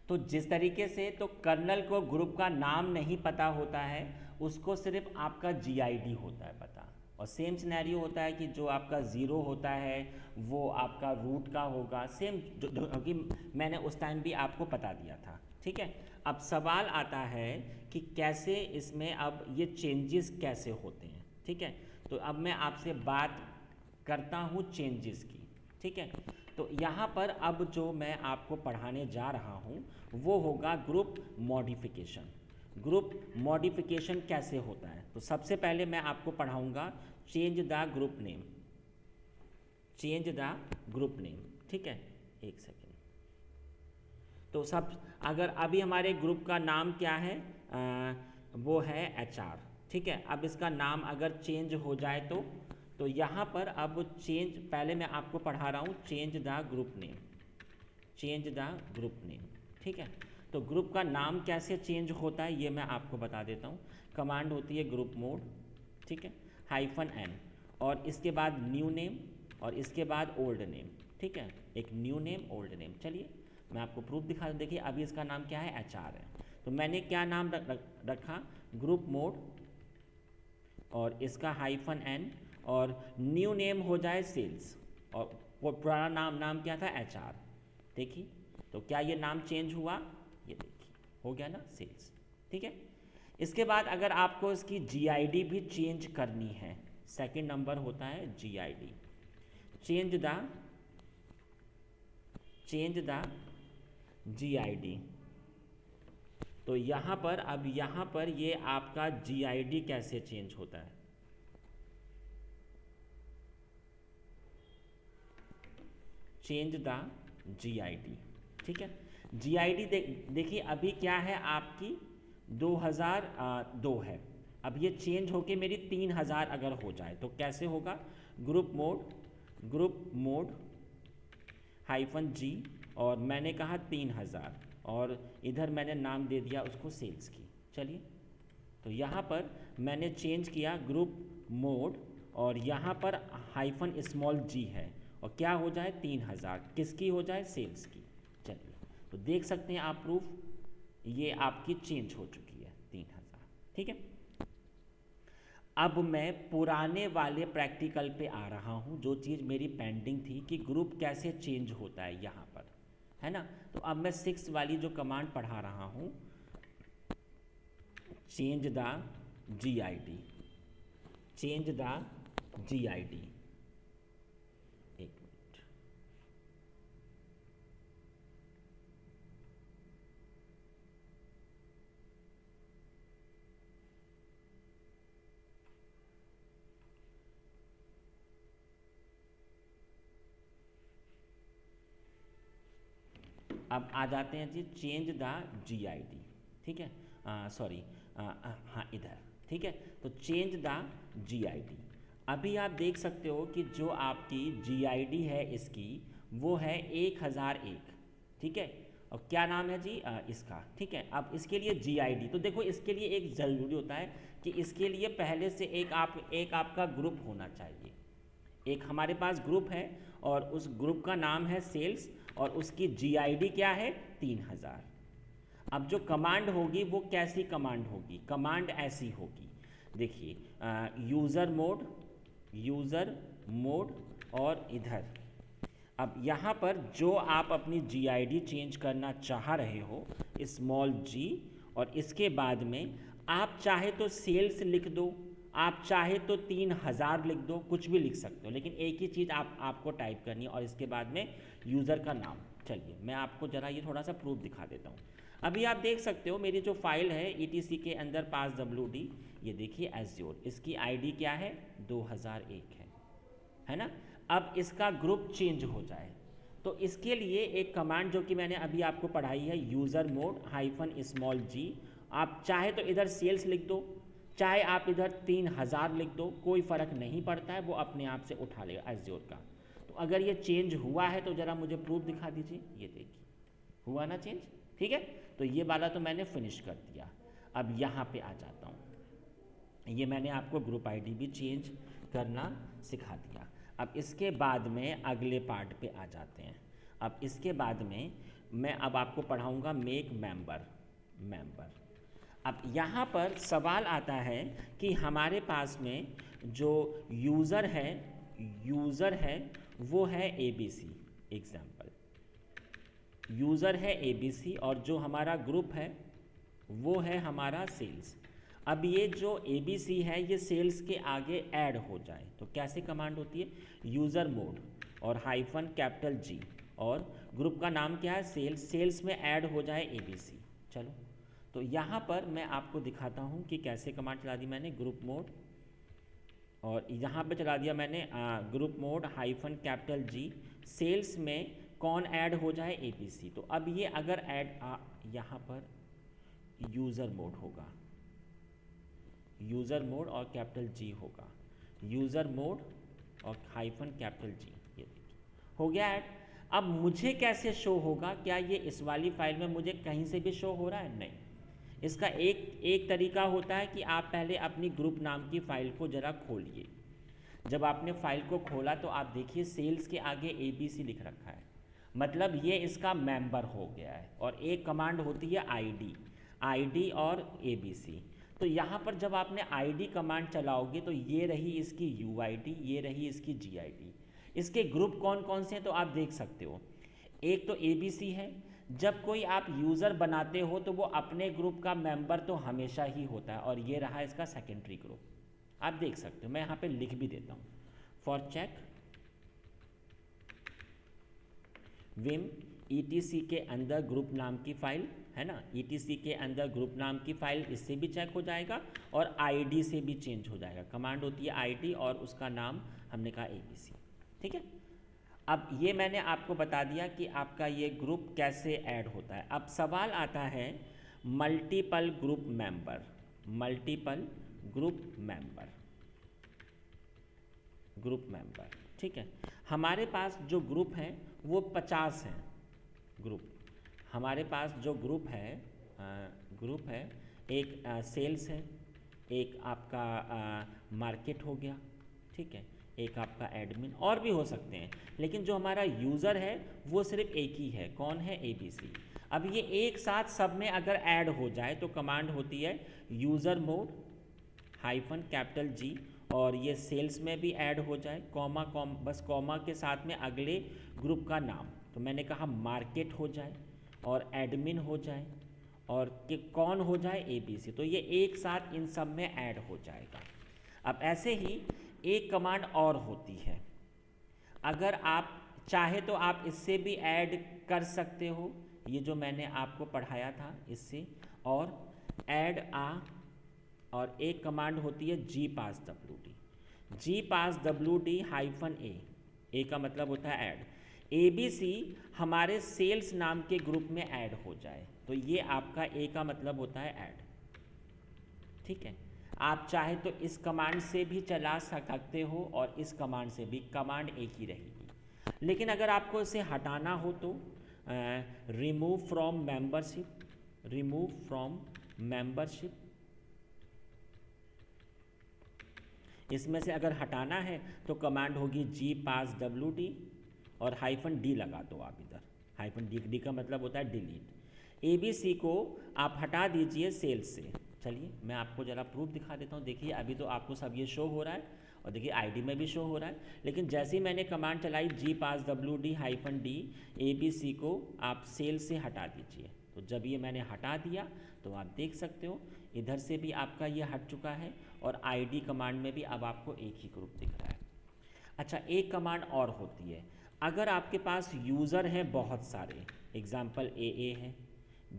तो जिस तरीके से तो कर्नल को ग्रुप का नाम नहीं पता होता है, उसको सिर्फ आपका GID होता है पता। और सेम सिनेरियो होता है कि जो आपका ज़ीरो होता है वो आपका रूट का होगा, सेम जो कि मैंने उस टाइम भी आपको बता दिया था, ठीक है। अब सवाल आता है कि कैसे इसमें अब ये चेंजेस कैसे होते हैं, ठीक है। तो अब मैं आपसे बात करता हूँ चेंजेस की, ठीक है। तो यहाँ पर अब जो मैं आपको पढ़ाने जा रहा हूँ वो होगा ग्रुप मॉडिफिकेशन। ग्रुप मॉडिफिकेशन कैसे होता है, तो सबसे पहले मैं आपको पढ़ाऊँगा change the group name, change the group name, ठीक है। एक सेकेंड। तो सब अगर अभी हमारे ग्रुप का नाम क्या है, वो है HR, ठीक है। अब इसका नाम अगर चेंज हो जाए तो यहाँ पर अब चेंज, पहले मैं आपको पढ़ा रहा हूँ change the group name, change the group name, ठीक है। तो ग्रुप का नाम कैसे चेंज होता है ये मैं आपको बता देता हूँ। कमांड होती है ग्रुप मोड, ठीक है, -n, और इसके बाद न्यू नेम, और इसके बाद ओल्ड नेम, ठीक है। एक न्यू नेम ओल्ड नेम। चलिए मैं आपको प्रूफ दिखा दूँ। देखिए अभी इसका नाम क्या है, HR है। तो मैंने क्या नाम रखा, ग्रुप मोड, और इसका -n, और न्यू नेम हो जाए सेल्स, और पुराना नाम क्या था, HR। देखिए तो क्या ये नाम चेंज हुआ, ये देखिए हो गया ना, सेल्स, ठीक है। इसके बाद अगर आपको इसकी GID भी चेंज करनी है, सेकंड नंबर होता है GID, चेंज द GID। तो यहाँ पर अब यहाँ पर ये आपका GID कैसे चेंज होता है, चेंज द GID, ठीक है। GID देखिए अभी क्या है आपकी 2002 है। अब ये चेंज होके मेरी 3000 अगर हो जाए तो कैसे होगा, ग्रुप मोड -G, और मैंने कहा 3000, और इधर मैंने नाम दे दिया उसको सेल्स की। चलिए तो यहाँ पर मैंने चेंज किया ग्रुप मोड, और यहाँ पर -g है, और क्या हो जाए 3000, किसकी हो जाए, सेल्स की। चलिए तो देख सकते हैं आप प्रूफ, ये आपकी चेंज हो चुकी है 3000, ठीक है। अब मैं पुराने वाले प्रैक्टिकल पे आ रहा हूँ, जो चीज़ मेरी पेंडिंग थी कि ग्रुप कैसे चेंज होता है यहाँ पर, है ना। तो अब मैं 6 वाली जो कमांड पढ़ा रहा हूँ, change the GID, change the GID। एक मिनट, अब आ जाते हैं जी चेंज द GID, ठीक है, सॉरी, हाँ इधर, ठीक है। तो चेंज द GID, अभी आप देख सकते हो कि जो आपकी GID है इसकी वो है 1001, ठीक है। और क्या नाम है जी इसका, ठीक है। अब इसके लिए GID, तो देखो इसके लिए एक ज़रूरी होता है कि इसके लिए पहले से एक आपका ग्रुप होना चाहिए। एक हमारे पास ग्रुप है और उस ग्रुप का नाम है सेल्स और उसकी GID क्या है 3000। अब जो कमांड होगी वो कैसी कमांड होगी, कमांड ऐसी होगी, देखिए यूज़र मोड और इधर। अब यहाँ पर जो आप अपनी GID चेंज करना चाह रहे हो स्मॉल g, और इसके बाद में आप चाहे तो सेल्स लिख दो, आप चाहे तो 3000 लिख दो, कुछ भी लिख सकते हो, लेकिन एक ही चीज़ आपको टाइप करनी है और इसके बाद में यूज़र का नाम। चलिए मैं आपको ज़रा ये थोड़ा सा प्रूफ दिखा देता हूँ। अभी आप देख सकते हो मेरी जो फाइल है ETC के अंदर passwd, ये देखिए एज्योर, इसकी ID क्या है 2001 है ना। अब इसका ग्रुप चेंज हो जाए तो इसके लिए एक कमांड जो कि मैंने अभी आपको पढ़ाई है यूज़र मोड -g। आप चाहे तो इधर सेल्स लिख दो, चाहे आप इधर 3000 लिख दो, कोई फ़र्क नहीं पड़ता है, वो अपने आप से उठा लेगा एज्योर का। तो अगर ये चेंज हुआ है तो ज़रा मुझे प्रूफ दिखा दीजिए, ये देखिए हुआ ना चेंज, ठीक है। तो ये वाला तो मैंने फिनिश कर दिया। अब यहाँ पे आ जाता हूँ, ये मैंने आपको ग्रुप ID भी चेंज करना सिखा दिया। अब इसके बाद में अगले पार्ट पे आ जाते हैं। अब इसके बाद में मैं अब आपको पढ़ाऊँगा मेक मेंबर। अब यहाँ पर सवाल आता है कि हमारे पास में जो यूज़र है वो है ABC, एग्जाम्पल यूज़र है ABC, और जो हमारा ग्रुप है वो है हमारा सेल्स। अब ये जो ABC है ये सेल्स के आगे ऐड हो जाए तो कैसे कमांड होती है, यूज़र मोड और -G, और ग्रुप का नाम क्या है सेल्स में ऐड हो जाए ABC। चलो तो यहाँ पर मैं आपको दिखाता हूँ कि कैसे कमांड चला दी मैंने, ग्रुप मोड, और यहाँ पे चला दिया मैंने ग्रुप मोड -G, सेल्स में कौन ऐड हो जाए ABC। तो अब ये अगर ऐड यहाँ पर यूज़र मोड होगा, यूज़र मोड और G होगा, यूज़र मोड और -G, ये देखिए हो गया ऐड। अब मुझे कैसे शो होगा, क्या ये इस वाली फाइल में मुझे कहीं से भी शो हो रहा है, नहीं। इसका एक तरीका होता है कि आप पहले अपनी ग्रुप नाम की फ़ाइल को ज़रा खोलिए। जब आपने फाइल को खोला तो आप देखिए सेल्स के आगे ABC लिख रखा है, मतलब ये इसका मेंबर हो गया है। और एक कमांड होती है ID और ABC। तो यहाँ पर जब आपने ID कमांड चलाओगे तो ये रही इसकी UID, ये रही इसकी GID। इसके ग्रुप कौन कौन से हैं तो आप देख सकते हो, एक तो ABC है। जब कोई आप यूज़र बनाते हो तो वो अपने ग्रुप का मेंबर तो हमेशा ही होता है, और ये रहा इसका सेकेंडरी ग्रुप, आप देख सकते हो। मैं यहाँ पे लिख भी देता हूँ, फॉर चेक विम ETC के अंदर ग्रुप नाम की फ़ाइल है ना, ETC के अंदर ग्रुप नाम की फ़ाइल, इससे भी चेक हो जाएगा और ID से भी चेंज हो जाएगा। कमांड होती है ID और उसका नाम हमने कहा ABC, ठीक है। अब ये मैंने आपको बता दिया कि आपका ये ग्रुप कैसे ऐड होता है। अब सवाल आता है मल्टीपल ग्रुप मेंबर, ठीक है। हमारे पास जो ग्रुप हैं वो 50 हैं ग्रुप। हमारे पास जो ग्रुप है एक सेल्स है, एक आपका मार्केट हो गया, ठीक है, एक आपका एडमिन, और भी हो सकते हैं, लेकिन जो हमारा यूज़र है वो सिर्फ एक ही है, कौन है ABC। अब ये एक साथ सब में अगर ऐड हो जाए तो कमांड होती है यूज़र मोड -G, और ये सेल्स में भी ऐड हो जाए, बस कॉमा के साथ में अगले ग्रुप का नाम, तो मैंने कहा मार्केट हो जाए और एडमिन हो जाए और कि कौन हो जाए ABC। तो ये एक साथ इन सब में ऐड हो जाएगा। अब ऐसे ही एक कमांड और होती है, अगर आप चाहे तो आप इससे भी ऐड कर सकते हो, ये जो मैंने आपको पढ़ाया था इससे, और ऐड और एक कमांड होती है GPassWD -A का मतलब होता है ऐड। ABC हमारे सेल्स नाम के ग्रुप में ऐड हो जाए, तो ये आपका ए का मतलब होता है ऐड। ठीक है, आप चाहे तो इस कमांड से भी चला सकते हो और इस कमांड से भी, कमांड एक ही रहेगी। लेकिन अगर आपको इसे हटाना हो तो remove from membership, remove from membership, इसमें से अगर हटाना है तो कमांड होगी G पास WD और -D लगा दो आप इधर। -D का मतलब होता है डिलीट। ABC को आप हटा दीजिए सेल्स से। चलिए मैं आपको ज़रा प्रूफ दिखा देता हूँ। देखिए अभी तो आपको सब ये शो हो रहा है और देखिए ID में भी शो हो रहा है, लेकिन जैसे ही मैंने कमांड चलाई G पास WD -D, ABC को आप सेल्स से हटा दीजिए। तो जब ये मैंने हटा दिया तो आप देख सकते हो इधर से भी आपका ये हट चुका है और ID कमांड में भी अब आपको एक ही ग्रुप दिख रहा है। अच्छा, एक कमांड और होती है, अगर आपके पास यूज़र हैं बहुत सारे, एग्जाम्पल AA है,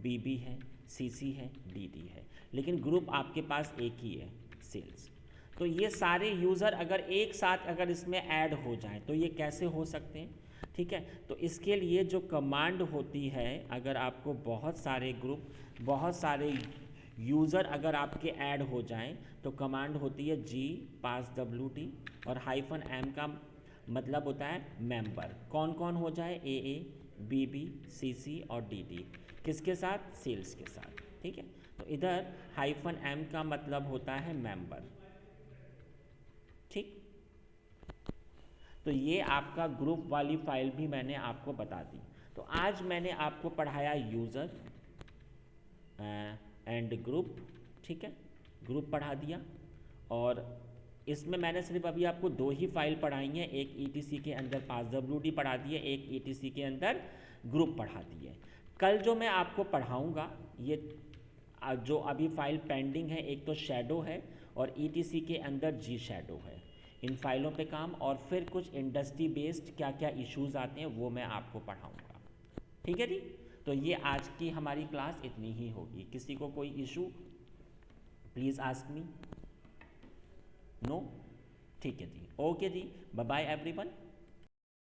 BB है, CC है, DD है, लेकिन ग्रुप आपके पास एक ही है सेल्स, तो ये सारे यूज़र अगर एक साथ अगर इसमें ऐड हो जाएं तो ये कैसे हो सकते हैं? ठीक है, तो इसके लिए जो कमांड होती है, अगर आपको बहुत सारे ग्रुप, बहुत सारे यूज़र अगर आपके ऐड हो जाएं तो कमांड होती है G पास WD और -M का मतलब होता है मेंबर। कौन कौन हो जाए? AA, BB, CC और DD, किसके साथ? सेल्स के साथ। ठीक है, तो इधर -M का मतलब होता है मेंबर। ठीक, तो ये आपका ग्रुप वाली फाइल भी मैंने आपको बता दी। तो आज मैंने आपको पढ़ाया यूज़र एंड ग्रुप। ठीक है, ग्रुप पढ़ा दिया और इसमें मैंने सिर्फ अभी आपको दो ही फाइल पढ़ाई हैं, एक ETC के अंदर पास WD पढ़ा दिए, एक ETC के अंदर ग्रुप पढ़ा दिए। कल जो मैं आपको पढ़ाऊँगा, ये जो अभी फाइल पेंडिंग है, एक तो शैडो है और ETC के अंदर G शैडो है, इन फाइलों पे काम, और फिर कुछ इंडस्ट्री बेस्ड क्या क्या इश्यूज़ आते हैं वो मैं आपको पढ़ाऊँगा। ठीक है जी, तो ये आज की हमारी क्लास इतनी ही होगी। किसी को कोई issue please ask me. No? ठीक है जी, ओके जी, बाय बाय एवरीवन।